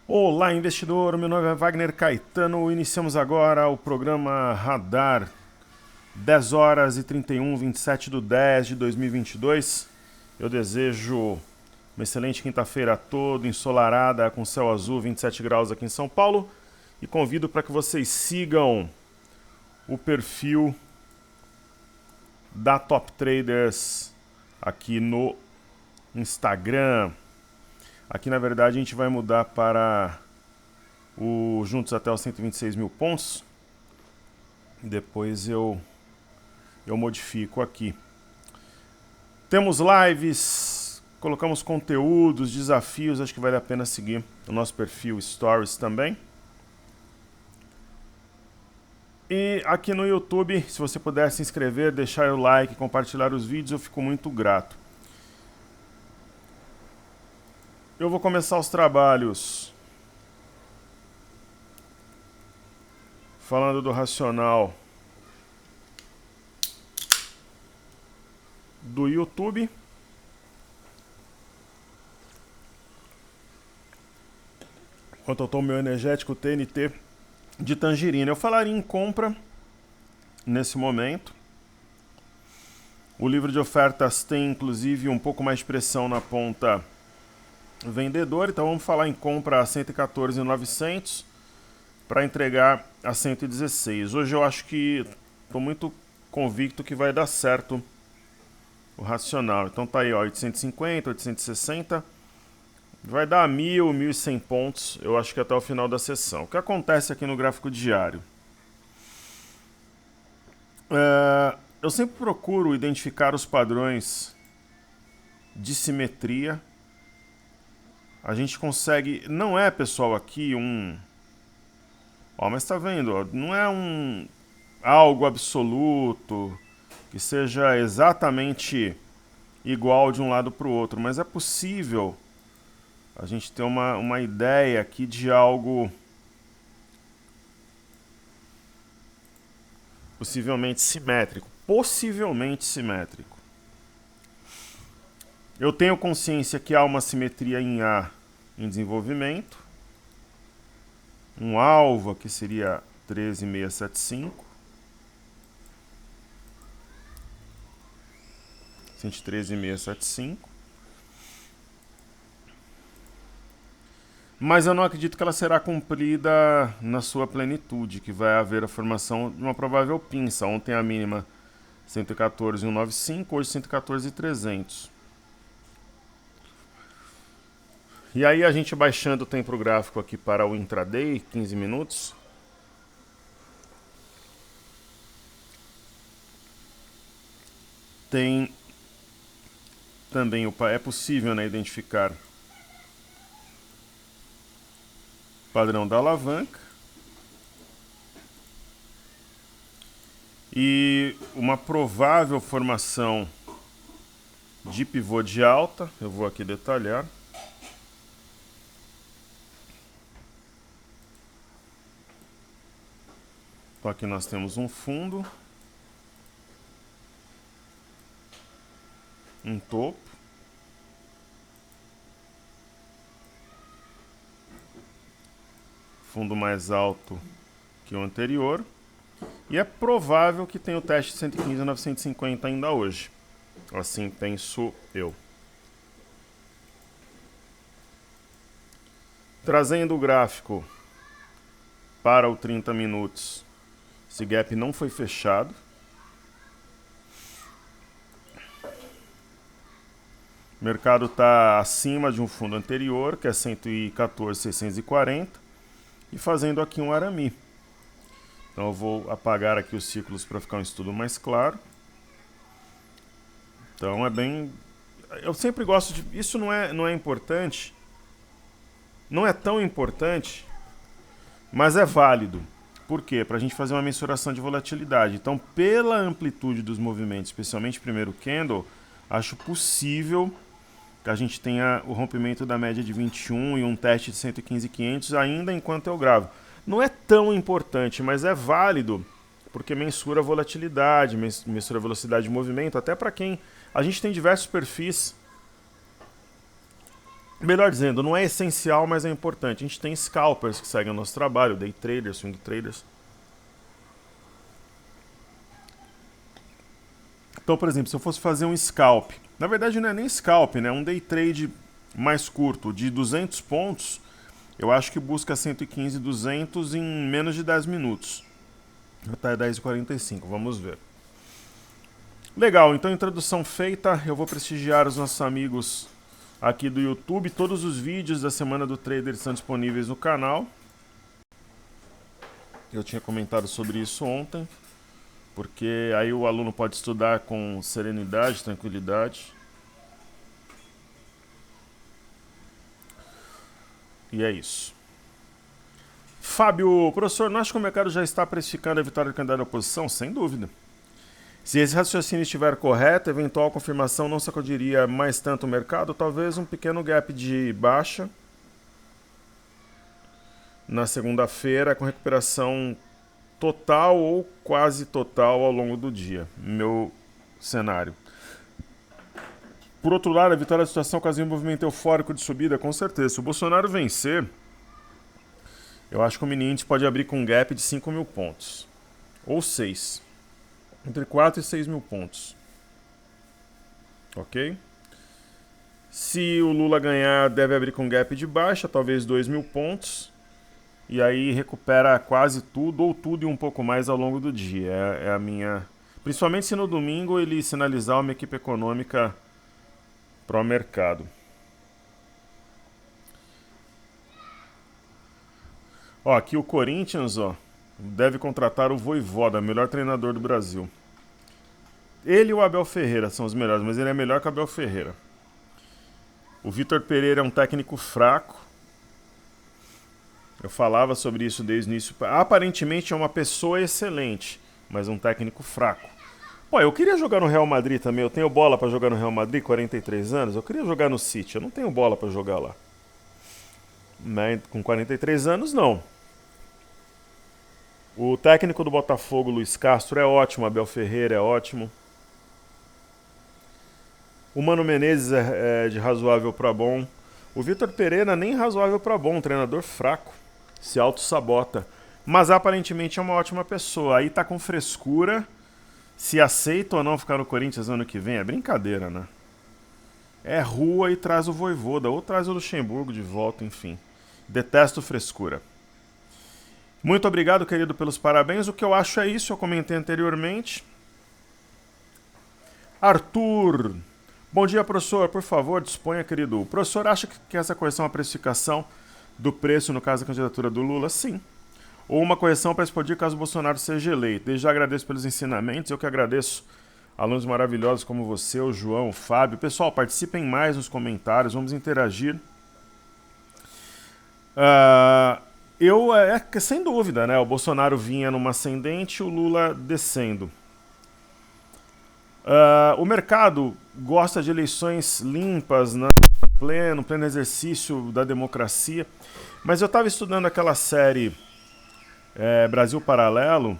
Olá, investidor. Meu nome é Wagner Caetano. Iniciamos agora o programa Radar. 10 horas e 31, 27 de 10 de 2022. Eu desejo uma excelente quinta-feira toda, ensolarada, com céu azul, 27 graus aqui em São Paulo. E convido para que vocês sigam o perfil da Top Traders aqui no Instagram. Aqui, na verdade, a gente vai mudar para o Juntos até os 126 mil pontos. Depois eu modifico aqui. Temos lives, colocamos conteúdos, desafios. Acho que vale a pena seguir o nosso perfil Stories também. E aqui no YouTube, se você puder se inscrever, deixar o like, compartilhar os vídeos, eu fico muito grato. Eu vou começar os trabalhos falando do racional do YouTube. Enquanto eu tomo meu energético TNT de tangerina. Eu falaria em compra nesse momento. O livro de ofertas tem inclusive um pouco mais de pressão na ponta vendedora, então vamos falar em compra a 114.900 para entregar a 116. Hoje eu acho que estou muito convicto que vai dar certo o racional. Então tá aí, ó, 850, 860. Vai dar 1.000, 1.100 pontos, eu acho que até o final da sessão. O que acontece aqui no gráfico diário? Eu sempre procuro identificar os padrões de simetria. A gente consegue... Não é, pessoal, aqui um... Ó, mas tá vendo? Ó, não é algo absoluto, que seja exatamente igual de um lado para o outro, mas é possível a gente ter uma ideia aqui de algo possivelmente simétrico. Possivelmente simétrico. Eu tenho consciência que há uma simetria em A em desenvolvimento. Um alvo aqui seria 13.675. 113.675. Mas eu não acredito que ela será cumprida na sua plenitude, que vai haver a formação de uma provável pinça. Ontem a mínima 114.195, hoje 114.300. E aí a gente baixando o tempo gráfico aqui para o intraday, 15 minutos. Tem também é possível, né, identificar o padrão da alavanca e uma provável formação de pivô de alta. Eu vou aqui detalhar. Então aqui nós temos um fundo, um topo, fundo mais alto que o anterior, e é provável que tenha o teste 115.950 ainda hoje. Assim penso eu. Trazendo o gráfico para o 30 minutos, esse gap não foi fechado. O mercado está acima de um fundo anterior, que é 114.640, e fazendo aqui um arame. Então eu vou apagar aqui os ciclos para ficar um estudo mais claro. Então é bem... Eu sempre gosto de... Isso não é importante. Não é tão importante, mas é válido. Por quê? Para a gente fazer uma mensuração de volatilidade. Então, pela amplitude dos movimentos, especialmente primeiro candle, acho possível que a gente tenha o rompimento da média de 21 e um teste de 115.500 ainda enquanto eu gravo. Não é tão importante, mas é válido, porque mensura a volatilidade, mensura a velocidade de movimento, até para quem... A gente tem diversos perfis Melhor dizendo, não é essencial, mas é importante. A gente tem scalpers que seguem o nosso trabalho, day traders, swing traders. Então, por exemplo, se eu fosse fazer um scalp, na verdade não é nem scalp, né? É um day trade mais curto, de 200 pontos, eu acho que busca 115, 200 em menos de 10 minutos. Até 10h45, vamos ver. Legal, então introdução feita, eu vou prestigiar os nossos amigos aqui do YouTube. Todos os vídeos da Semana do Trader estão disponíveis no canal. Eu tinha comentado sobre isso ontem, porque aí o aluno pode estudar com serenidade, tranquilidade. E é isso. Fábio, professor, não acha que o mercado já está precificando a vitória do candidato à oposição? Sem dúvida. Se esse raciocínio estiver correto, a eventual confirmação não sacudiria mais tanto o mercado, talvez um pequeno gap de baixa na segunda-feira, com recuperação total ou quase total ao longo do dia. Meu cenário. Por outro lado, a vitória da situação ocasiona um movimento eufórico de subida, com certeza. Se o Bolsonaro vencer, eu acho que o mini índice pode abrir com um gap de 5 mil pontos. Ou 6. Entre 4 e 6 mil pontos. Ok? Se o Lula ganhar, deve abrir com um gap de baixa, talvez 2 mil pontos. E aí recupera quase tudo, ou tudo e um pouco mais ao longo do dia. É a minha... Principalmente se no domingo ele sinalizar uma equipe econômica pró-mercado. Ó, aqui o Corinthians, ó, deve contratar o Vojvoda, melhor treinador do Brasil. Ele e o Abel Ferreira são os melhores, mas ele é melhor que o Abel Ferreira. O Vitor Pereira é um técnico fraco. Eu falava sobre isso desde o início. Aparentemente é uma pessoa excelente, mas um técnico fraco. Pô, eu queria jogar no Real Madrid também. Eu tenho bola pra jogar no Real Madrid, 43 anos. Eu queria jogar no City, eu não tenho bola pra jogar lá. Né? Com 43 anos, não. O técnico do Botafogo, Luiz Castro, é ótimo. Abel Ferreira é ótimo. O Mano Menezes é de razoável pra bom. O Vitor Pereira nem razoável pra bom, um treinador fraco. Se auto-sabota. Mas aparentemente é uma ótima pessoa. Aí tá com frescura. Se aceita ou não ficar no Corinthians ano que vem, é brincadeira, né? É rua e traz o Vojvoda, ou traz o Luxemburgo de volta, enfim. Detesto frescura. Muito obrigado, querido, pelos parabéns. O que eu acho é isso, eu comentei anteriormente. Arthur. Bom dia, professor. Por favor, disponha, querido. O professor acha que essa correção é uma precificação do preço no caso da candidatura do Lula? Sim. Ou uma correção para explodir caso o Bolsonaro seja eleito. Desde já agradeço pelos ensinamentos. Eu que agradeço alunos maravilhosos como você, o João, o Fábio. Pessoal, participem mais nos comentários. Vamos interagir. Sem dúvida, né? O Bolsonaro vinha numa ascendente, o Lula descendo. O mercado gosta de eleições limpas, né? pleno exercício da democracia. Mas eu estava estudando aquela série Brasil Paralelo.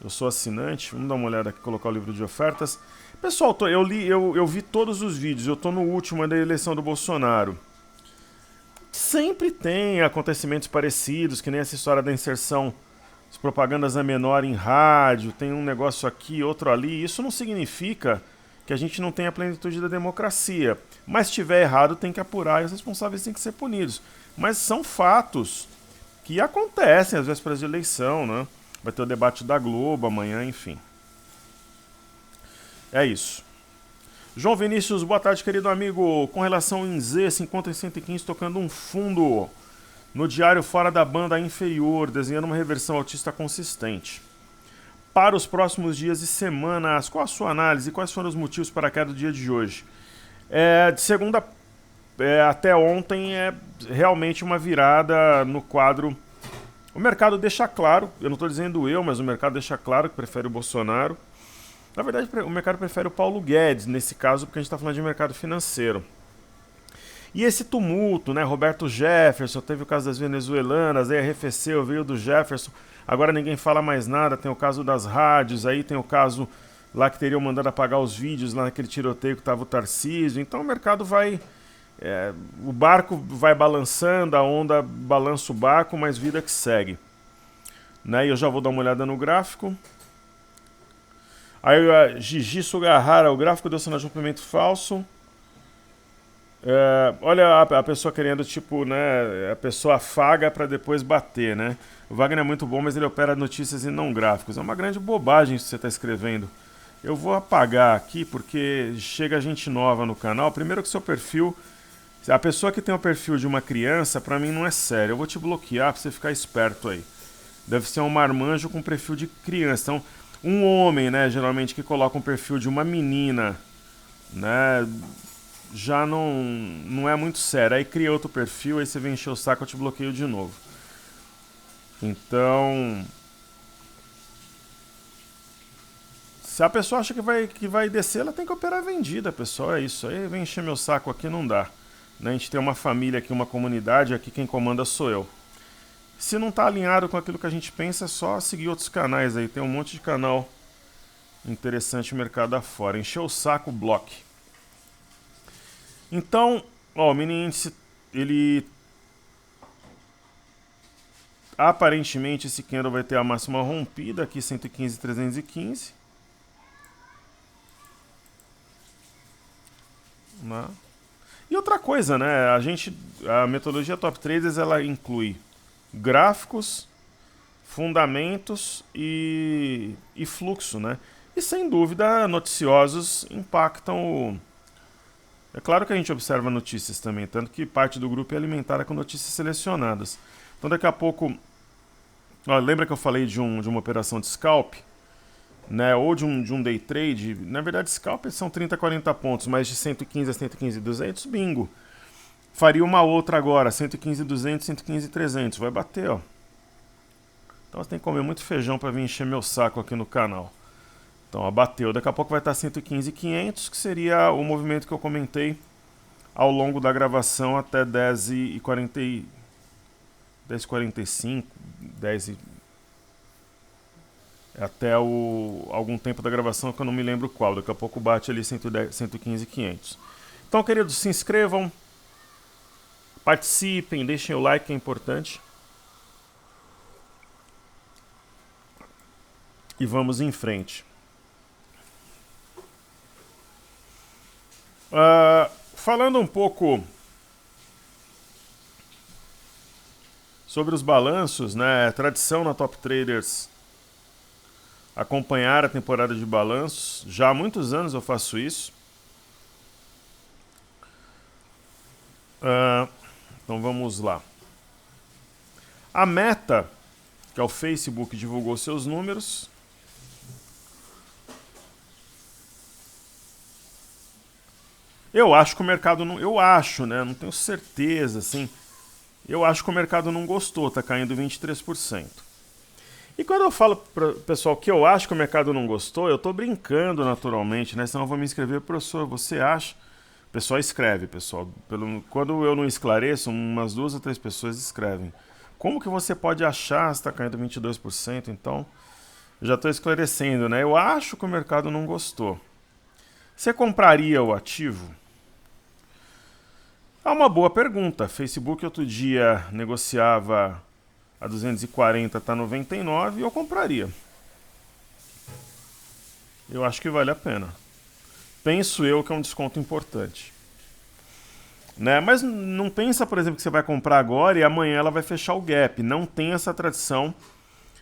Eu sou assinante. Vamos dar uma olhada aqui, colocar o livro de ofertas. Pessoal, eu vi todos os vídeos. Eu estou no último da eleição do Bolsonaro. Sempre tem acontecimentos parecidos, que nem essa história da inserção de propagandas a menor em rádio, tem um negócio aqui, outro ali. Isso não significa que a gente não tenha a plenitude da democracia. Mas se estiver errado, tem que apurar e os responsáveis têm que ser punidos. Mas são fatos que acontecem às vésperas de eleição, né? Vai ter o debate da Globo amanhã, enfim. É isso. João Vinícius, boa tarde, querido amigo. Com relação ao INZ, se encontra em 115 tocando um fundo no diário fora da banda inferior, desenhando uma reversão altista consistente. Para os próximos dias e semanas, qual a sua análise? Quais foram os motivos para a queda do dia de hoje? De segunda até ontem é realmente uma virada no quadro. O mercado deixa claro, eu não estou dizendo eu, mas o mercado deixa claro que prefere o Bolsonaro. Na verdade, o mercado prefere o Paulo Guedes, nesse caso, porque a gente está falando de mercado financeiro. E esse tumulto, né? Roberto Jefferson, teve o caso das venezuelanas, aí arrefeceu, veio do Jefferson, agora ninguém fala mais nada, tem o caso das rádios, aí tem o caso lá que teriam mandado apagar os vídeos lá naquele tiroteio que estava o Tarcísio. Então o mercado vai O barco vai balançando, a onda balança o barco, mas vida que segue. Né? E eu já vou dar uma olhada no gráfico. Aí a Gigi Sugahara, o gráfico deu sinal de rompimento falso. Olha a pessoa querendo, tipo, né? A pessoa afaga para depois bater, né? O Wagner é muito bom, mas ele opera notícias e não gráficos. É uma grande bobagem isso que você está escrevendo. Eu vou apagar aqui porque chega gente nova no canal. Primeiro que seu perfil... A pessoa que tem o perfil de uma criança, pra mim não é sério. Eu vou te bloquear pra você ficar esperto aí. Deve ser um marmanjo com perfil de criança. Então, um homem, né, geralmente que coloca um perfil de uma menina, né, já não é muito sério. Aí cria outro perfil, aí você vem encher o saco, eu te bloqueio de novo. Então, se a pessoa acha que vai descer, ela tem que operar vendida, pessoal. É isso. Aí vem encher meu saco aqui, não dá. A gente tem uma família aqui, uma comunidade, aqui quem comanda sou eu. Se não está alinhado com aquilo que a gente pensa, é só seguir outros canais aí. Tem um monte de canal interessante mercado afora. Encheu o saco, bloque. Então, ó, o mini índice, ele... Aparentemente esse candle vai ter a máxima rompida aqui, 115,315. Né? E outra coisa, né? A metodologia Top Traders, ela inclui gráficos, fundamentos e fluxo, né? E sem dúvida, noticiosos impactam o... É claro que a gente observa notícias também, tanto que parte do grupo é alimentada com notícias selecionadas. Então daqui a pouco... Ó, lembra que eu falei de uma operação de scalp? Né, ou de um day trade, na verdade scalp são 30, 40 pontos, mas de 115 a 115,200, bingo. Faria uma outra agora, 115,200, 115,300, vai bater, ó. Então você tem que comer muito feijão para vir encher meu saco aqui no canal. Então, ó, bateu, daqui a pouco vai estar 115,500, que seria o movimento que eu comentei ao longo da gravação até 10h45, 10 até algum tempo da gravação que eu não me lembro qual. Daqui a pouco bate ali 115,500. Então, queridos, se inscrevam, participem, deixem o like, que é importante. E vamos em frente. Falando um pouco sobre os balanços, né? Tradição na Top Traders acompanhar a temporada de balanços. Já há muitos anos eu faço isso. Então vamos lá. A Meta, que é o Facebook, divulgou seus números. Eu acho que o mercado não... Eu acho, né? Não tenho certeza, assim. Eu acho que o mercado não gostou, tá caindo 23%. E quando eu falo para o pessoal que eu acho que o mercado não gostou, eu tô brincando naturalmente, né? Senão eu vou me inscrever, professor, você acha? O pessoal escreve, pessoal. Quando eu não esclareço, umas 2 ou 3 pessoas escrevem. Como que você pode achar se está caindo 22%? Então, já estou esclarecendo, né? Eu acho que o mercado não gostou. Você compraria o ativo? É uma boa pergunta. Facebook outro dia negociava a 240, tá 99, e eu compraria. Eu acho que vale a pena. Penso eu que é um desconto importante. Né? Mas não pensa, por exemplo, que você vai comprar agora e amanhã ela vai fechar o gap. Não tem essa tradição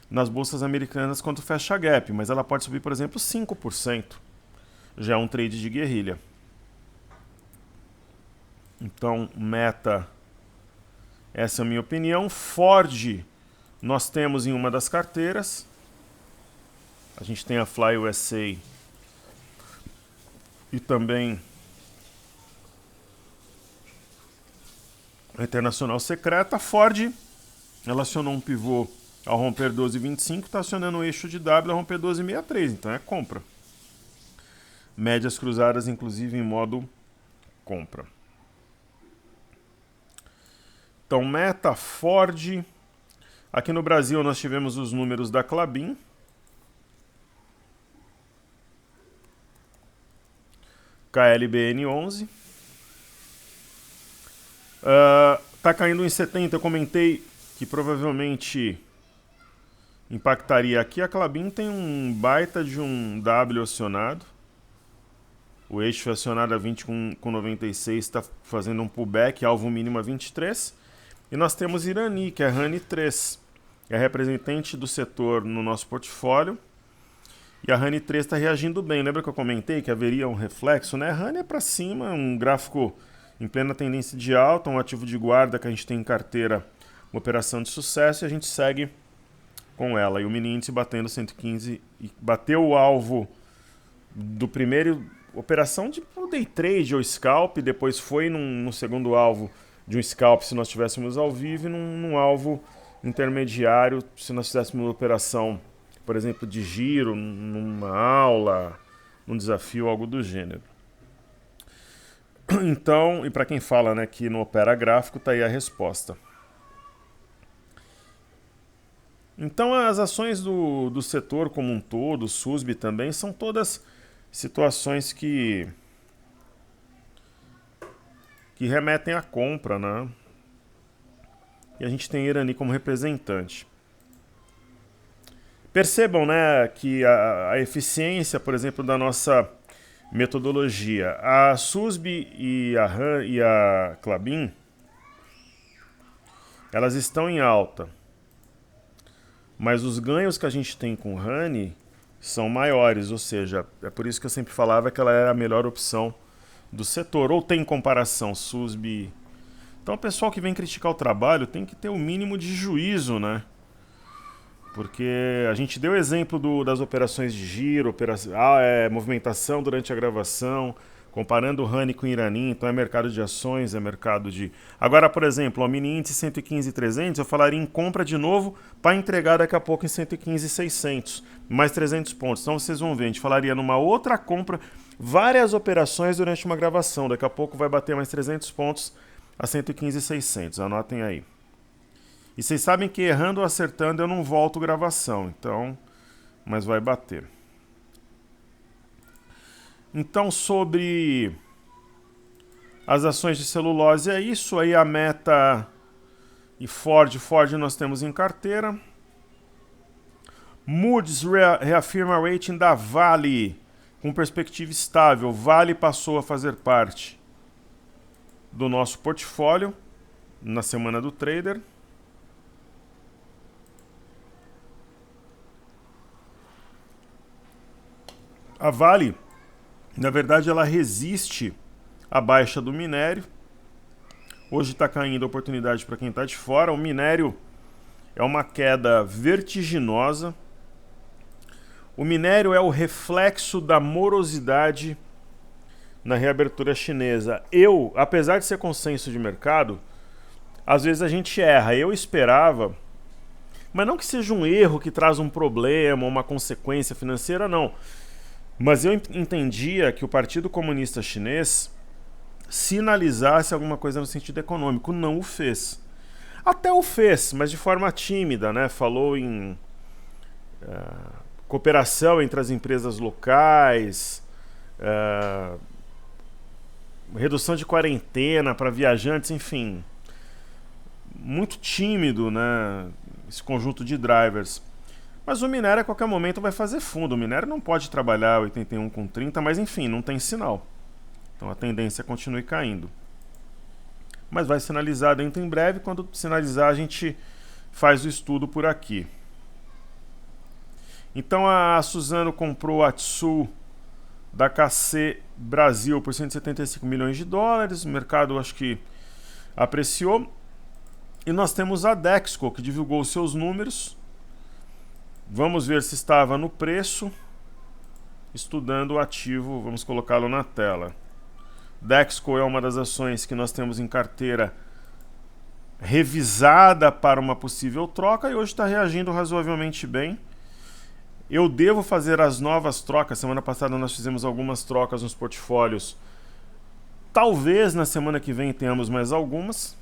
nas bolsas americanas quando fecha gap, mas ela pode subir, por exemplo, 5%. Já é um trade de guerrilha. Então, Meta, essa é a minha opinião. Ford, nós temos em uma das carteiras. A gente tem a Fly USA e também a Internacional Secreta. Ford, ela acionou um pivô ao romper 12,25, está acionando o eixo de W ao romper 12,63, então é compra. Médias cruzadas, inclusive, em modo compra. Então, Meta, Ford. Aqui no Brasil nós tivemos os números da Klabin. KLBN 11. Tá caindo em 70, eu comentei que provavelmente impactaria aqui. A Klabin tem um baita de um W acionado. O eixo foi acionado a 20 com 96, está fazendo um pullback, alvo mínimo a 23. E nós temos Irani, que é RANI 3. É representante do setor no nosso portfólio. E a RANI 3 está reagindo bem. Lembra que eu comentei que haveria um reflexo, né? A RANI é para cima, um gráfico em plena tendência de alta, um ativo de guarda que a gente tem em carteira, uma operação de sucesso, e a gente segue com ela. E o mini índice batendo 115, e bateu o alvo do primeiro operação de day trade ou scalp, depois foi no segundo alvo de um scalp se nós estivéssemos ao vivo, e num alvo intermediário se nós fizéssemos uma operação, por exemplo, de giro, numa aula, num desafio, algo do gênero. Então, e para quem fala, né, que não opera gráfico, tá aí a resposta. Então, as ações do setor como um todo, o SUSB também, são todas situações que remetem à compra, né? E a gente tem Irani como representante. Percebam, né, que a eficiência, por exemplo, da nossa metodologia. A SUSB e a Klabin, elas estão em alta. Mas os ganhos que a gente tem com RANI são maiores, ou seja, é por isso que eu sempre falava que ela era a melhor opção do setor. Ou tem comparação SUSB. Então o pessoal que vem criticar o trabalho tem que ter o mínimo de juízo, né? Porque a gente deu exemplo das operações de giro, movimentação durante a gravação, comparando o RANI com o Irani, então é mercado de ações, é mercado de... Agora, por exemplo, o mini índice 115.300, eu falaria em compra de novo para entregar daqui a pouco em 115.600, mais 300 pontos. Então vocês vão ver, a gente falaria numa outra compra, várias operações durante uma gravação, daqui a pouco vai bater mais 300 pontos a 115.600, anotem aí. E vocês sabem que errando ou acertando eu não volto gravação, então, mas vai bater. Então, sobre as ações de celulose, é isso aí, a Meta e Ford nós temos em carteira. Moody's reafirma a rating da Vale com perspectiva estável. Vale passou a fazer parte do nosso portfólio na semana do trader. A Vale, na verdade, ela resiste à baixa do minério. Hoje está caindo a oportunidade para quem está de fora. O minério é uma queda vertiginosa. O minério é o reflexo da morosidade na reabertura chinesa. Apesar de ser consenso de mercado, às vezes a gente erra. Eu esperava, mas não que seja um erro que traz um problema, uma consequência financeira, não. Mas eu entendia que o Partido Comunista Chinês sinalizasse alguma coisa no sentido econômico. Não o fez. Até o fez, mas de forma tímida, né? Falou em cooperação entre as empresas locais, redução de quarentena para viajantes, enfim. Muito tímido, né? Esse conjunto de drivers. Mas o minério a qualquer momento vai fazer fundo. O minério não pode trabalhar 81 com 30, mas enfim, não tem sinal. Então a tendência continue caindo. Mas vai sinalizar dentro em breve. Quando sinalizar, a gente faz o estudo por aqui. Então a Suzano comprou a Tsu da KC Brasil por 175 milhões de dólares. O mercado acho que apreciou. E nós temos a Dexco, que divulgou os seus números. Vamos ver se estava no preço. Estudando o ativo, vamos colocá-lo na tela. Dexco é uma das ações que nós temos em carteira revisada para uma possível troca e hoje está reagindo razoavelmente bem. Eu devo fazer as novas trocas. Semana passada nós fizemos algumas trocas nos portfólios. Talvez na semana que vem tenhamos mais algumas.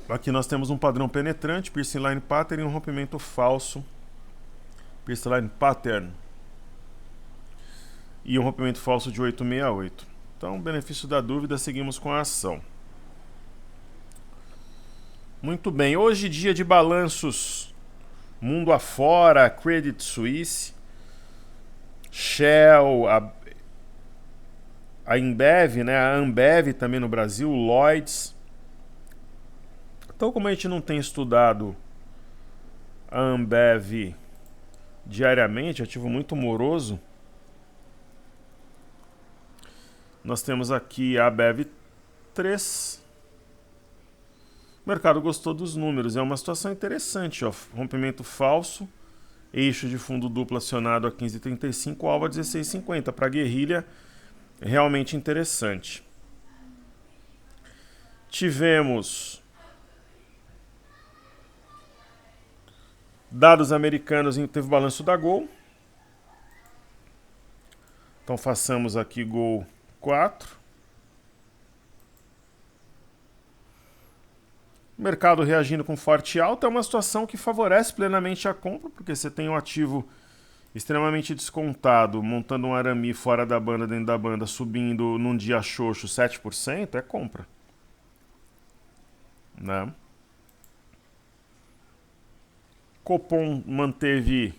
Aqui nós temos um padrão penetrante, Piercing Line Pattern e um rompimento falso, Piercing Line Pattern. e um rompimento falso de 868. Então, benefício da dúvida, seguimos com a ação. Muito bem, hoje dia de balanços mundo afora, Credit Suisse, Shell, a Embev, né, a Ambev também no Brasil, Lloyds. Então, como a gente não tem estudado a Ambev diariamente, ativo muito moroso, nós temos aqui a Ambev 3. O mercado gostou dos números, é uma situação interessante, ó. Rompimento falso, eixo de fundo duplo acionado a 15,35, alvo a 16,50. Para guerrilha, realmente interessante. Tivemos dados americanos, teve balanço da Gol. Então façamos aqui Gol 4. O mercado reagindo com forte alta é uma situação que favorece plenamente a compra, porque você tem um ativo extremamente descontado, montando um arame fora da banda, dentro da banda, subindo num dia xoxo 7%, é compra. Né? Copom manteve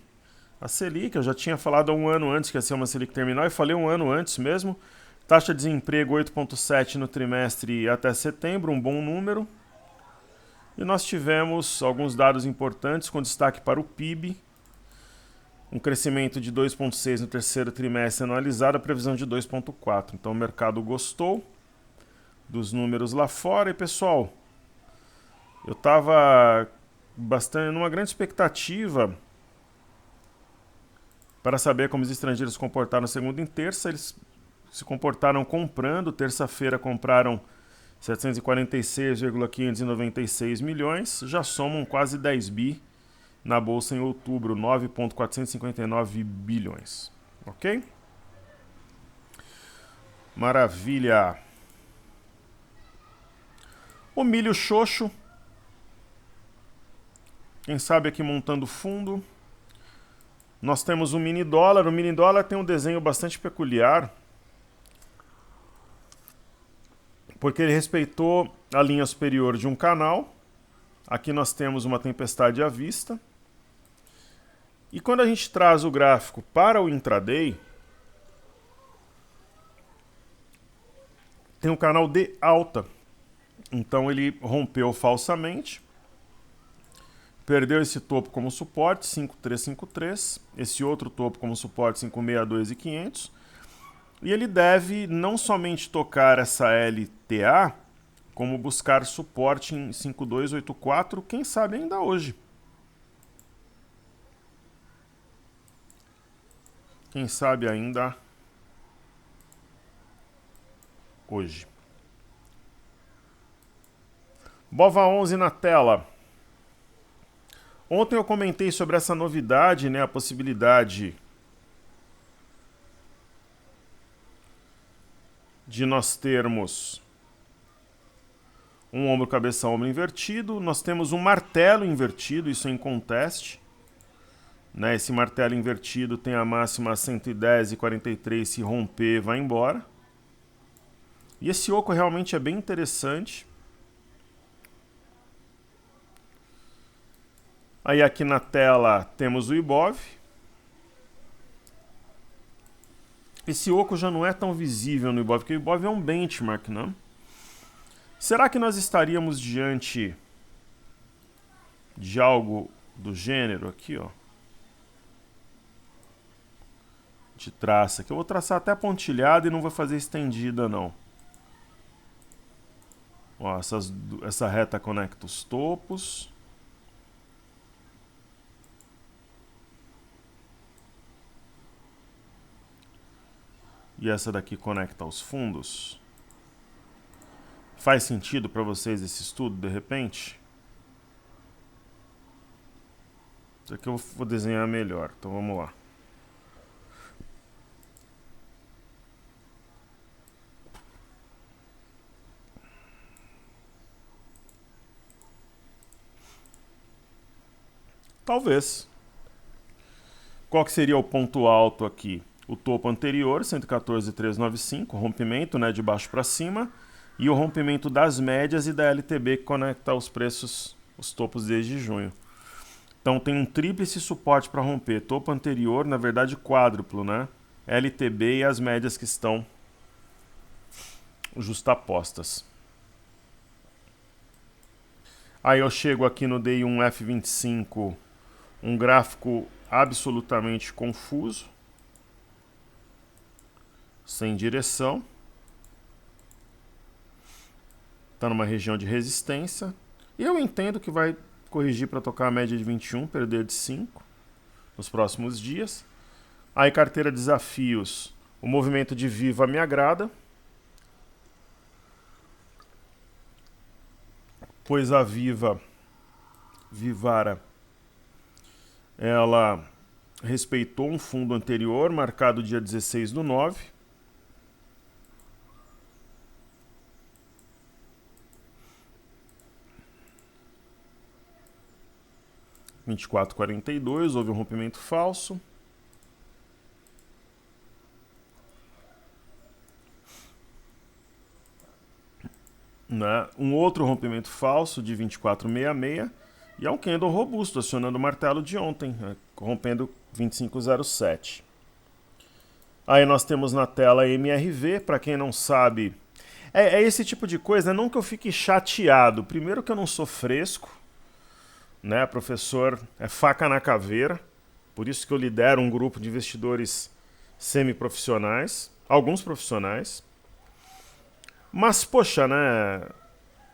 a Selic, eu já tinha falado há um ano antes que ia ser uma Selic terminal, e falei um ano antes mesmo. Taxa de desemprego 8,7 no trimestre até setembro, um bom número. E nós tivemos alguns dados importantes, com destaque para o PIB, um crescimento de 2,6 no terceiro trimestre anualizado, a previsão de 2,4. Então o mercado gostou dos números lá fora. E pessoal, eu estava numa grande expectativa para saber como os estrangeiros se comportaram na segunda e terça. Eles se comportaram comprando, terça-feira compraram 746,596 milhões, já somam quase 10 bi na bolsa em outubro, 9,459 bilhões. Ok? Maravilha! O milho xoxo, quem sabe aqui montando fundo. Nós temos o mini dólar. O mini dólar tem um desenho bastante peculiar, porque ele respeitou a linha superior de um canal. Aqui nós temos uma tempestade à vista. E quando a gente traz o gráfico para o intraday, tem um canal de alta. Então ele rompeu falsamente, perdeu esse topo como suporte, 5,353, esse outro topo como suporte, 5,62,500. E ele deve não somente tocar essa LTA, como buscar suporte em 5,284, quem sabe ainda hoje. Quem sabe ainda hoje. BOVA11 na tela. Ontem eu comentei sobre essa novidade, né, a possibilidade de nós termos um ombro, cabeça, ombro invertido. Nós temos um martelo invertido, isso é em conteste. Né, esse martelo invertido tem a máxima a 110,43, se romper, vai embora. E esse oco realmente é bem interessante. Aí aqui na tela temos o Ibov. Esse oco já não é tão visível no Ibov, porque o Ibov é um benchmark, né? Será que nós estaríamos diante de algo do gênero aqui, ó? De traça, que eu vou traçar até pontilhada e não vou fazer estendida, não. Ó, essa reta conecta os topos. E essa daqui conecta os fundos. Faz sentido para vocês esse estudo, de repente? Isso aqui eu vou desenhar melhor, então vamos lá. Talvez. Qual que seria o ponto alto aqui? o topo anterior, 114,395, rompimento, né, de baixo para cima, e o rompimento das médias e da LTB que conecta os preços, os topos desde junho. Então tem um tríplice suporte para romper, topo anterior, na verdade quádruplo, né? LTB e as médias que estão justapostas. Aí eu chego aqui no DI1 F25, um gráfico absolutamente confuso, sem direção. Está numa região de resistência. E eu entendo que vai corrigir para tocar a média de 21, perder de 5 nos próximos dias. Aí carteira desafios, o movimento de Viva me agrada, pois a Vivara, ela respeitou um fundo anterior, marcado dia 16/9. R$24,42, houve um rompimento falso. Né? Um outro rompimento falso de 24,66 e é um candle robusto, acionando o martelo de ontem, né? Rompendo 25,07. Aí nós temos na tela MRV, para quem não sabe, é esse tipo de coisa, não que eu fique chateado, primeiro que eu não sou fresco, né? Professor é faca na caveira, por isso que eu lidero um grupo de investidores semiprofissionais, alguns profissionais. Mas, poxa, né?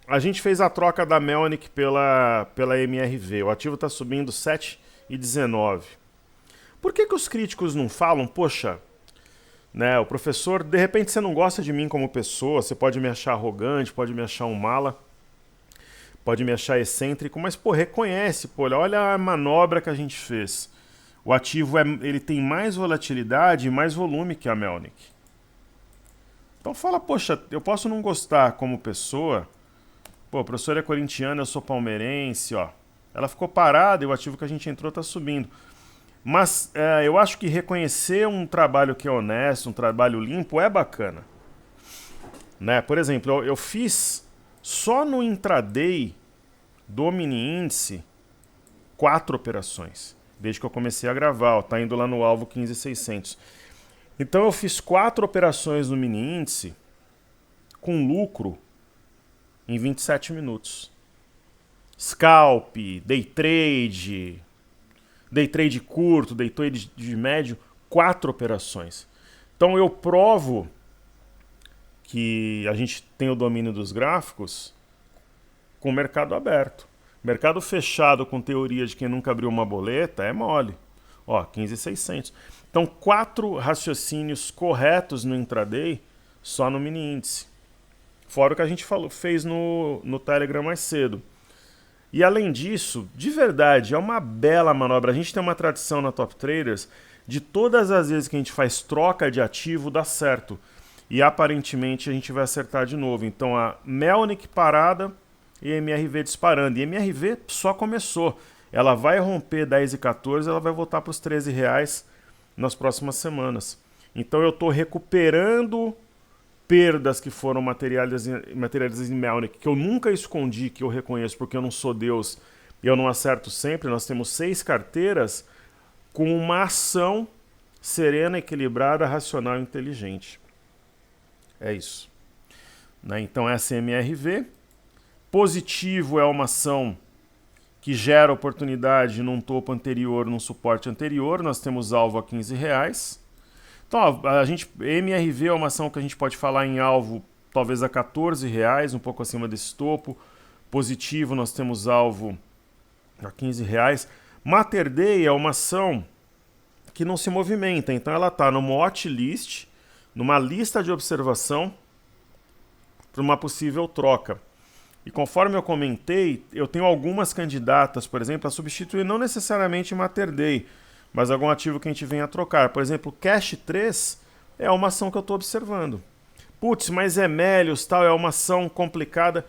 A gente fez a troca da Melnick pela MRV. O ativo está subindo 7,19. Por que os críticos não falam, poxa, né? O professor, de repente você não gosta de mim como pessoa, você pode me achar arrogante, pode me achar um mala, pode me achar excêntrico, mas, pô, reconhece, pô, olha a manobra que a gente fez. O ativo ele tem mais volatilidade e mais volume que a Melnick. Então fala, poxa, eu posso não gostar como pessoa. Pô, a professora é corintiana, eu sou palmeirense, ó. Ela ficou parada e o ativo que a gente entrou tá subindo. Mas eu acho que reconhecer um trabalho que é honesto, um trabalho limpo, é bacana. Né? Por exemplo, eu fiz só no intraday do mini índice 4 operações. Desde que eu comecei a gravar, ó, tá indo lá no alvo 15.600. Então eu fiz 4 operações no mini índice com lucro em 27 minutos. Scalp, day trade curto, day trade de médio, 4 operações. Então eu provo que a gente tem o domínio dos gráficos com o mercado aberto. Mercado fechado com teoria de quem nunca abriu uma boleta é mole. Ó, 15.600. Então, 4 raciocínios corretos no intraday só no mini índice. Fora o que a gente fez no Telegram mais cedo. E além disso, de verdade, é uma bela manobra. A gente tem uma tradição na Top Traders de todas as vezes que a gente faz troca de ativo, dá certo. E aparentemente a gente vai acertar de novo. Então a Melnick parada e a MRV disparando. E a MRV só começou. Ela vai romper 10,14, ela vai voltar para os R$13 nas próximas semanas. Então eu estou recuperando perdas que foram materializadas em Melnick, que eu nunca escondi, que eu reconheço porque eu não sou Deus e eu não acerto sempre. Nós temos 6 carteiras com uma ação serena, equilibrada, racional e inteligente. É isso. Né? Então essa é a MRV. Positivo é uma ação que gera oportunidade num topo anterior, num suporte anterior. Nós temos alvo a R$15. Então, MRV é uma ação que a gente pode falar em alvo talvez a R$14, um pouco acima desse topo. Positivo, nós temos alvo a R$15. Mater Dei é uma ação que não se movimenta, então ela está numa watch list, numa lista de observação para uma possível troca. E conforme eu comentei, eu tenho algumas candidatas, por exemplo, a substituir não necessariamente Mater Dei, mas algum ativo que a gente venha a trocar. Por exemplo, Cash 3 é uma ação que eu estou observando. Putz, mas Melius tal é uma ação complicada.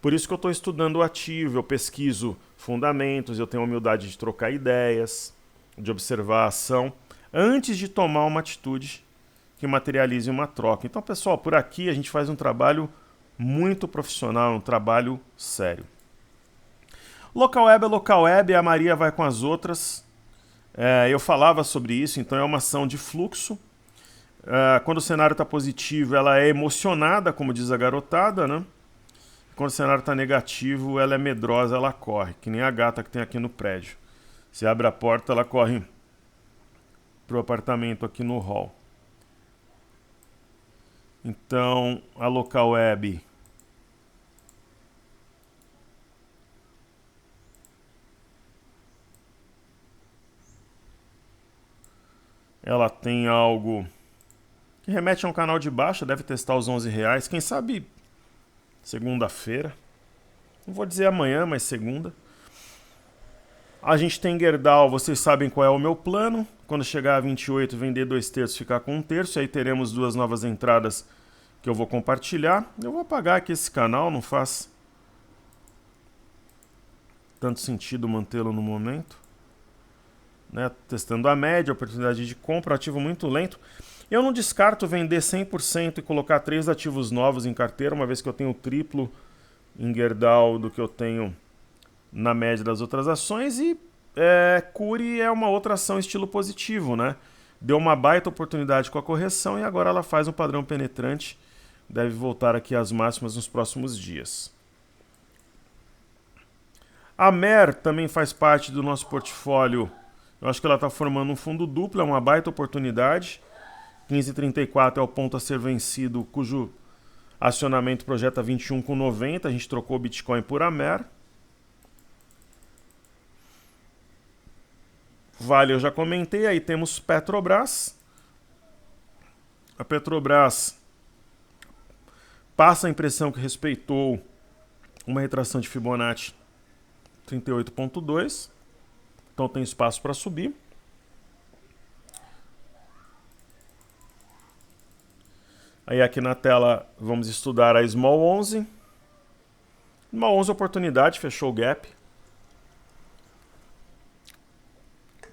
Por isso que eu estou estudando o ativo, eu pesquiso fundamentos, eu tenho a humildade de trocar ideias, de observar a ação, antes de tomar uma atitude que materialize uma troca. Então, pessoal, por aqui a gente faz um trabalho muito profissional, um trabalho sério. Local web é local web, a Maria vai com as outras. Eu falava sobre isso, então é uma ação de fluxo. Quando o cenário está positivo, ela é emocionada, como diz a garotada, né? Quando o cenário está negativo, ela é medrosa, ela corre, que nem a gata que tem aqui no prédio. Você abre a porta, ela corre pro apartamento aqui no hall. Então, a local web ela tem algo que remete a um canal de baixa, deve testar os R$11. Quem sabe segunda-feira. Não vou dizer amanhã, mas segunda. A gente tem Gerdau, vocês sabem qual é o meu plano. Quando chegar a 28, vender 2/3, ficar com 1/3. Aí teremos 2 novas entradas que eu vou compartilhar. Eu vou apagar aqui esse canal, não faz tanto sentido mantê-lo no momento. Né? Testando a média, oportunidade de compra, ativo muito lento. Eu não descarto vender 100% e colocar 3 ativos novos em carteira, uma vez que eu tenho o triplo em Gerdau do que eu tenho na média das outras ações. E Cury é uma outra ação estilo positivo, né? Deu uma baita oportunidade com a correção e agora ela faz um padrão penetrante. Deve voltar aqui às máximas nos próximos dias. A Mer também faz parte do nosso portfólio. Eu acho que ela está formando um fundo duplo, é uma baita oportunidade. 15,34 é o ponto a ser vencido, cujo acionamento projeta 21,90. A gente trocou o Bitcoin por Amer. Vale, eu já comentei. Aí temos Petrobras. A Petrobras passa a impressão que respeitou uma retração de Fibonacci 38,2. Então tem espaço para subir. Aí aqui na tela vamos estudar a Small 11. Small 11 oportunidade, fechou o gap.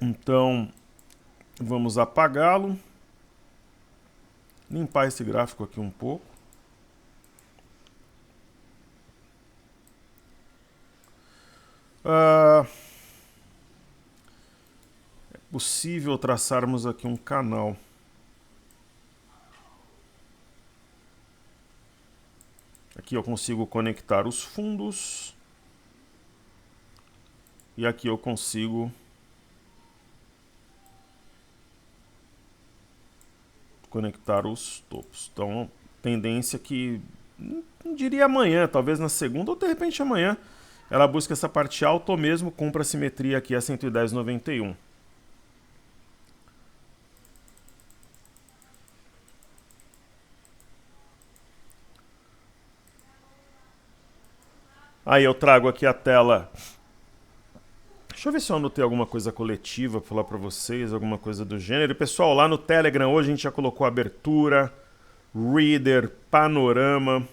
Então vamos apagá-lo. Limpar esse gráfico aqui um pouco. É possível traçarmos aqui um canal. Aqui eu consigo conectar os fundos. E aqui eu consigo conectar os topos. Então, tendência que, não diria amanhã, talvez na segunda ou de repente amanhã, ela busca essa parte alta ou mesmo compra a simetria aqui a 110,91. Aí eu trago aqui a tela. Deixa eu ver se eu anotei alguma coisa coletiva para falar para vocês, alguma coisa do gênero. E, pessoal, lá no Telegram hoje a gente já colocou abertura, reader, panorama.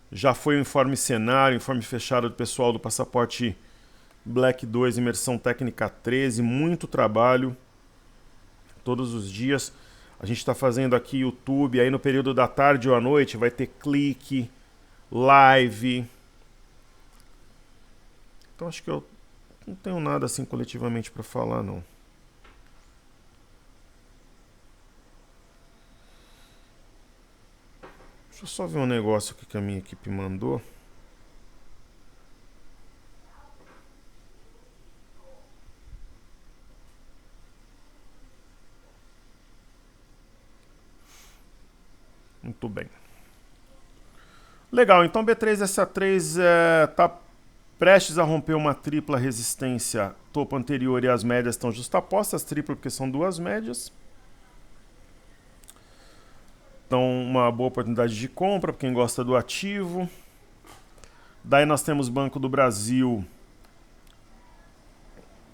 Já foi o informe cenário, informe fechado do pessoal do passaporte Black 2, imersão técnica 13. Muito trabalho todos os dias. A gente está fazendo aqui YouTube, aí no período da tarde ou à noite vai ter clique, live. Então acho que eu não tenho nada assim coletivamente para falar, não. Deixa eu só ver um negócio aqui que a minha equipe mandou. Muito bem. Legal, então B3SA3 está prestes a romper uma tripla resistência, topo anterior e as médias estão justapostas, tripla porque são duas médias. Então, uma boa oportunidade de compra para quem gosta do ativo. Daí nós temos Banco do Brasil.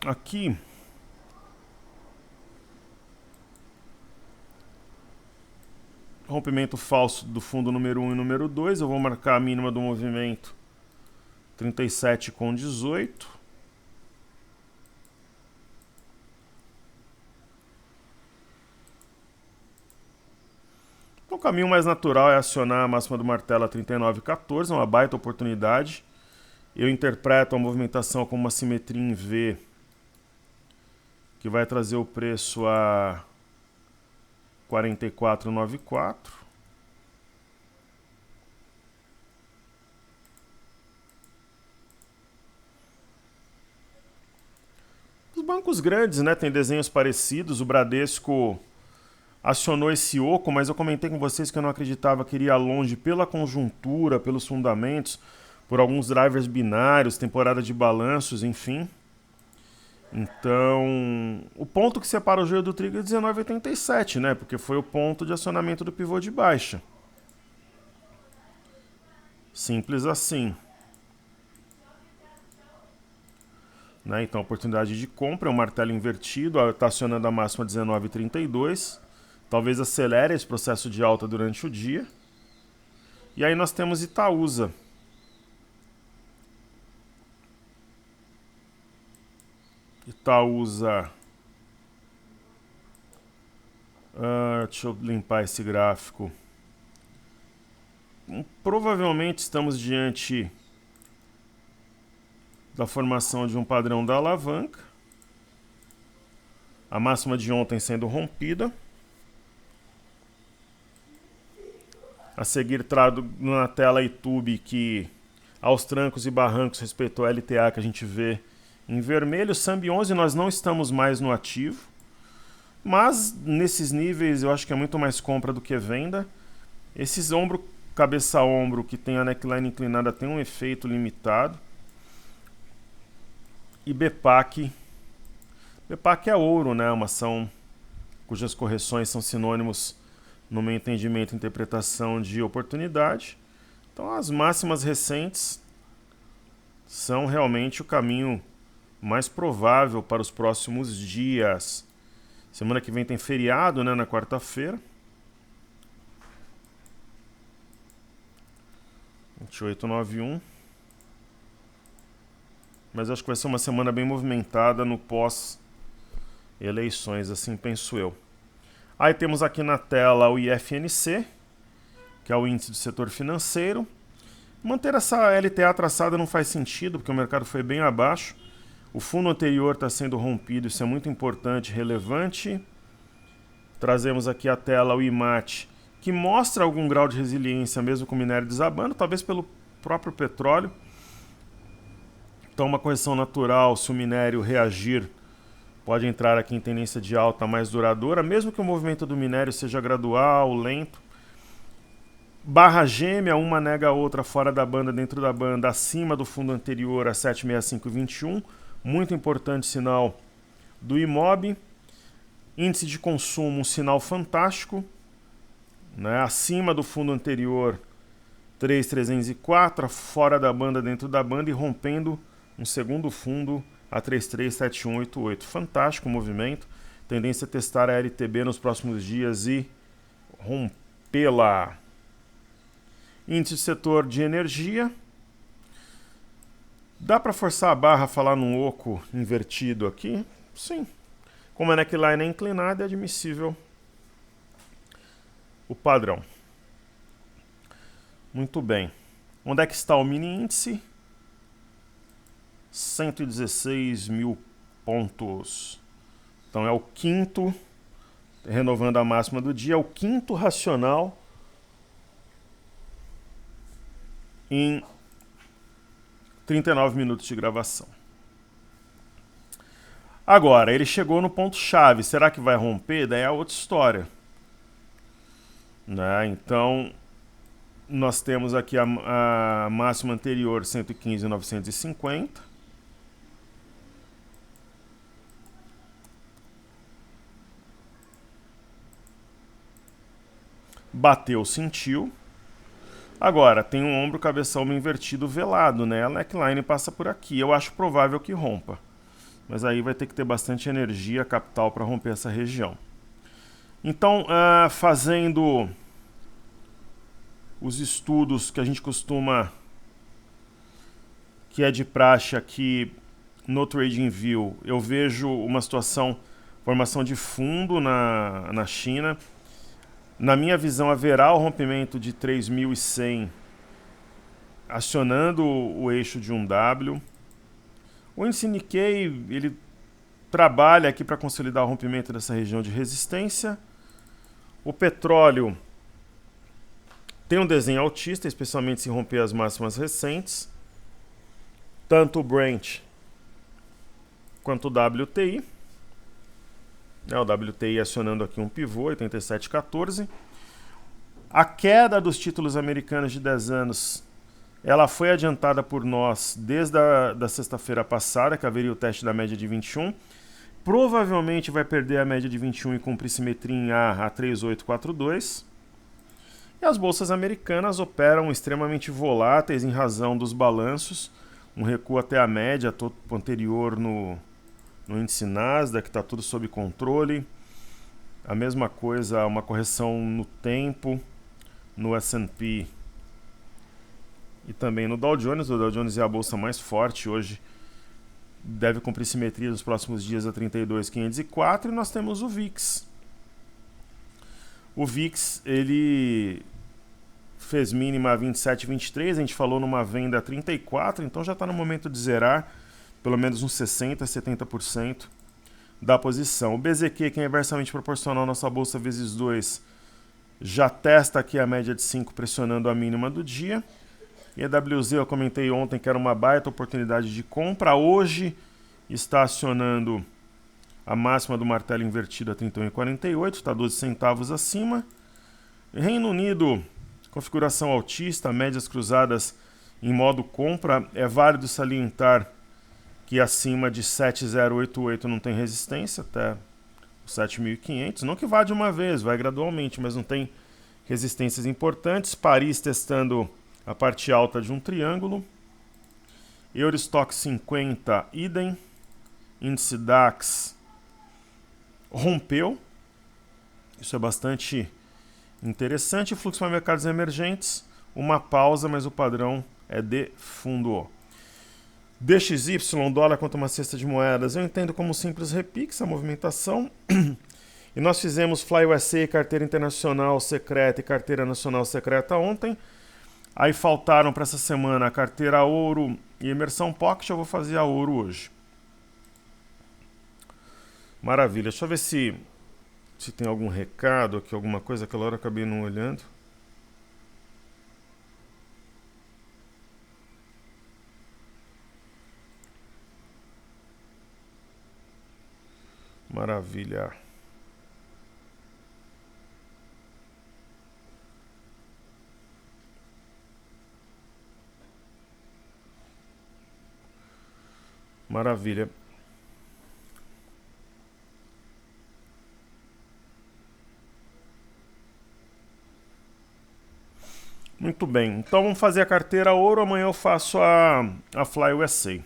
Aqui. Rompimento falso do fundo número 1 e número 2. Eu vou marcar a mínima do movimento 37,18. caminho mais natural é acionar a máxima do martelo a 39,14, uma baita oportunidade. Eu interpreto a movimentação como uma simetria em V, que vai trazer o preço a 44,94. Os bancos grandes, né, têm desenhos parecidos. O Bradesco acionou esse oco, mas eu comentei com vocês que eu não acreditava que iria longe pela conjuntura, pelos fundamentos, por alguns drivers binários, temporada de balanços, enfim. Então, o ponto que separa o joio do trigo é 19,87, né? Porque foi o ponto de acionamento do pivô de baixa. Simples assim. Né? Então, oportunidade de compra, é um martelo invertido, está acionando a máxima 19,32. Talvez acelere esse processo de alta durante o dia. E aí nós temos Itaúsa. Itaúsa. Deixa eu limpar esse gráfico. Provavelmente estamos diante da formação de um padrão da alavanca. A máxima de ontem sendo rompida. A seguir trago na tela YouTube que aos trancos e barrancos respeitou a LTA que a gente vê em vermelho. Sambi 11 nós não estamos mais no ativo, mas nesses níveis eu acho que é muito mais compra do que venda. Esses ombro, cabeça a ombro que tem a neckline inclinada tem um efeito limitado. E BPAC é ouro, né? Uma ação cujas correções são sinônimos no meu entendimento e interpretação de oportunidade. Então as máximas recentes são realmente o caminho mais provável para os próximos dias. Semana que vem tem feriado, né, na quarta-feira. 2891. Mas acho que vai ser uma semana bem movimentada no pós-eleições, assim penso eu. Aí temos aqui na tela o IFNC, que é o índice do setor financeiro. Manter essa LTA traçada não faz sentido, porque o mercado foi bem abaixo. O fundo anterior está sendo rompido, isso é muito importante, relevante. Trazemos aqui a tela o IMAT, que mostra algum grau de resiliência mesmo com o minério desabando, talvez pelo próprio petróleo. Então uma correção natural, se o minério reagir, pode entrar aqui em tendência de alta mais duradoura, mesmo que o movimento do minério seja gradual, lento. Barra gêmea, uma nega a outra fora da banda, dentro da banda, acima do fundo anterior a 765,21. Muito importante sinal do IMOB. Índice de consumo, um sinal fantástico. Né? Acima do fundo anterior, 3,304, fora da banda, dentro da banda e rompendo um segundo fundo a 337188. Fantástico o movimento. Tendência a testar a LTB nos próximos dias e rompê-la. Índice do setor de energia. Dá para forçar a barra a falar num oco invertido aqui? Sim. Como a neckline é inclinada, é admissível o padrão. Muito bem. Onde é que está o mini índice? 116 mil pontos. Então é o quinto, renovando a máxima do dia, é o quinto racional em 39 minutos de gravação. Agora, ele chegou no ponto-chave. Será que vai romper? Daí é outra história. Né? Então, nós temos aqui a máxima anterior, 115.950. Bateu, sentiu. Agora, tem um ombro, cabeça, ombro invertido velado, né? A neckline passa por aqui. Eu acho provável que rompa. Mas aí vai ter que ter bastante energia capital para romper essa região. Então, fazendo os estudos que a gente costuma, que é de praxe aqui no TradingView, eu vejo uma situação, formação de fundo na China. Na minha visão, haverá o rompimento de 3.100, acionando o eixo de 1W. O índice Nikkei, ele trabalha aqui para consolidar o rompimento dessa região de resistência. O petróleo tem um desenho altista, especialmente se romper as máximas recentes. Tanto o Brent quanto o WTI. O WTI acionando aqui um pivô, 87,14. A queda dos títulos americanos de 10 anos, ela foi adiantada por nós desde a sexta-feira passada, que haveria o teste da média de 21. Provavelmente vai perder a média de 21 e cumprir simetria em A 3842. E as bolsas americanas operam extremamente voláteis em razão dos balanços. Um recuo até a média, topo anterior no índice Nasdaq, está tudo sob controle. A mesma coisa, uma correção no tempo, no S&P e também no Dow Jones. O Dow Jones é a bolsa mais forte hoje, deve cumprir simetria nos próximos dias a 32.504. E nós temos o VIX. O VIX, ele fez mínima a 27,23, a gente falou numa venda a 34, então já está no momento de zerar pelo menos uns 60%, 70% da posição. O BZQ, que é inversamente proporcional à nossa bolsa vezes 2, já testa aqui a média de 5, pressionando a mínima do dia. E a WZ, eu comentei ontem que era uma baita oportunidade de compra. Hoje está acionando a máxima do martelo invertido a 31,48, está 12 centavos acima. Reino Unido, configuração altista, médias cruzadas em modo compra. É válido salientar que acima de 7,088 não tem resistência, até 7.500. Não que vá de uma vez, vai gradualmente, mas não tem resistências importantes. Paris testando a parte alta de um triângulo. Eurostock 50, idem. Índice DAX rompeu. Isso é bastante interessante. Fluxo para mercados emergentes, uma pausa, mas o padrão é de fundo. DXY, dólar contra uma cesta de moedas, eu entendo como simples repique essa movimentação. E nós fizemos Fly USA, carteira internacional secreta e carteira nacional secreta ontem. Aí faltaram para essa semana a carteira ouro e imersão pocket. Eu vou fazer a ouro hoje. Maravilha. Deixa eu ver se tem algum recado aqui, alguma coisa. Aquela hora eu acabei não olhando. Maravilha. Maravilha. Muito bem. Então vamos fazer a carteira ouro. Amanhã eu faço a Fly USA.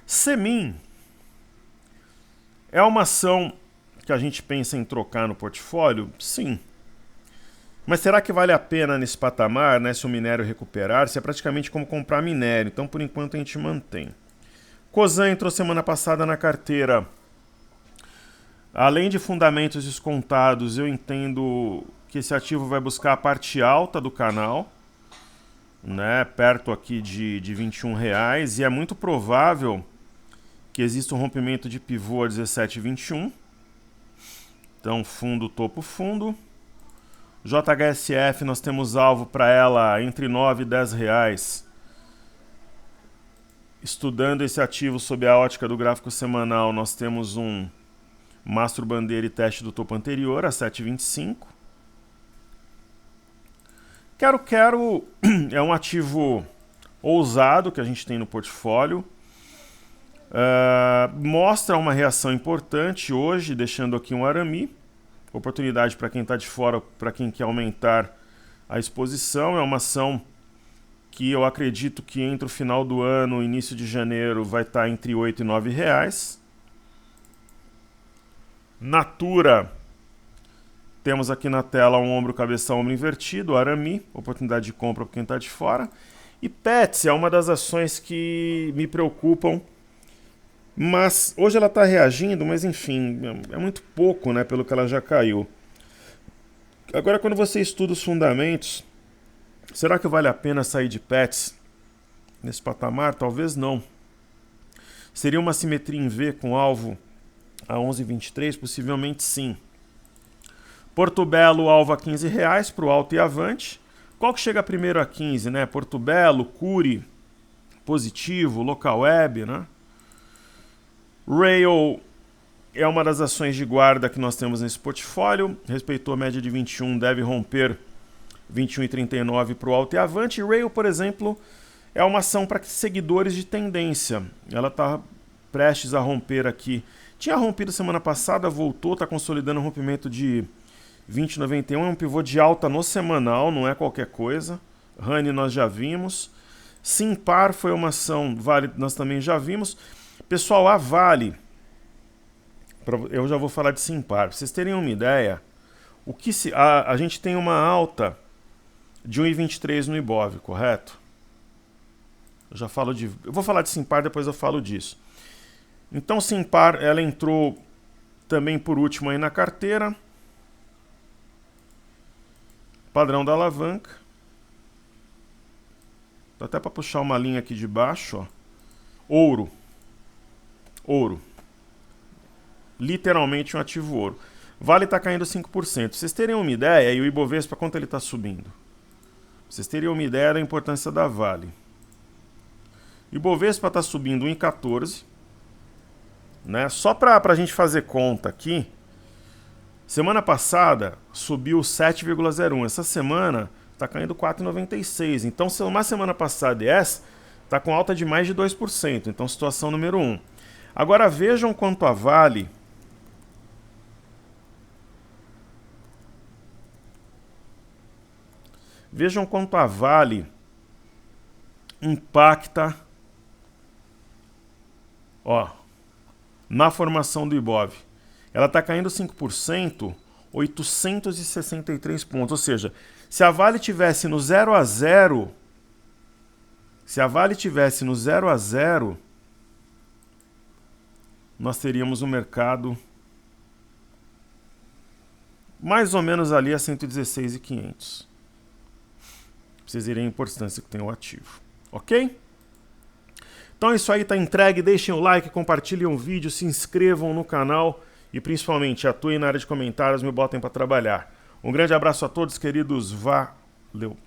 Semin é uma ação que a gente pensa em trocar no portfólio? Sim. Mas será que vale a pena nesse patamar, né, se o minério recuperar? Se é praticamente como comprar minério. Então, por enquanto, a gente mantém. Cosan entrou semana passada na carteira. Além de fundamentos descontados, eu entendo que esse ativo vai buscar a parte alta do canal, né, perto aqui de R$21. E é muito provável que exista um rompimento de pivô a 17,21. Então, fundo, topo, fundo. JHSF, nós temos alvo para ela entre R$9 e R$10. Estudando esse ativo sob a ótica do gráfico semanal, nós temos um mastro bandeira e teste do topo anterior a 7,25. Quero é um ativo ousado que a gente tem no portfólio. Mostra uma reação importante hoje, deixando aqui um arame. Oportunidade para quem está de fora, para quem quer aumentar a exposição. É uma ação que eu acredito que entre o final do ano e início de janeiro vai estar entre R$8 e R$9. Natura, temos aqui na tela um ombro, cabeça, ombro invertido, arame, oportunidade de compra para quem está de fora. E Pets é uma das ações que me preocupam, mas hoje ela está reagindo, mas enfim, é muito pouco, né, pelo que ela já caiu. Agora, quando você estuda os fundamentos, será que vale a pena sair de Pets nesse patamar? Talvez não. Seria uma simetria em V com alvo a 11,23? Possivelmente sim. Porto Belo, alvo a R$15 para o alto e avante. Qual que chega primeiro a 15, né? Porto Belo, Cury, positivo, Local Web, né? Rail é uma das ações de guarda que nós temos nesse portfólio. Respeitou a média de 21, deve romper 21,39 para o alto e avante. Rail, por exemplo, é uma ação para seguidores de tendência. Ela está prestes a romper aqui. Tinha rompido semana passada, voltou, está consolidando o rompimento de 20,91. É um pivô de alta no semanal, não é qualquer coisa. Honey nós já vimos. Simpar foi uma ação, Vale nós também já vimos. Pessoal, a Vale, eu já vou falar de Simpar. Para vocês terem uma ideia, a gente tem uma alta de 1,23 no Ibov, correto? Eu vou falar de Simpar, depois eu falo disso. Então, Simpar, ela entrou também por último aí na carteira. Padrão da alavanca. Dá até para puxar uma linha aqui de baixo, ó. Ouro. Literalmente um ativo ouro. Vale está caindo 5%. Pra vocês terem uma ideia, e o Ibovespa, quanto ele está subindo? Pra vocês terem uma ideia da importância da Vale. O Ibovespa está subindo 1,14. Né? Só para a gente fazer conta aqui, semana passada subiu 7,01. Essa semana está caindo 4,96. Então, se uma semana passada e essa, está com alta de mais de 2%. Então, situação número 1. Agora vejam quanto a Vale impacta, ó, na formação do Ibov. Ela está caindo 5%, 863 pontos. Ou seja, se a Vale tivesse no 0 a 0, nós teríamos um mercado mais ou menos ali a 116.500. Pra vocês verem a importância que tem o ativo. Ok? Então é isso aí, tá entregue. Deixem o like, compartilhem o vídeo, se inscrevam no canal e principalmente atuem na área de comentários, me botem para trabalhar. Um grande abraço a todos, queridos. Valeu!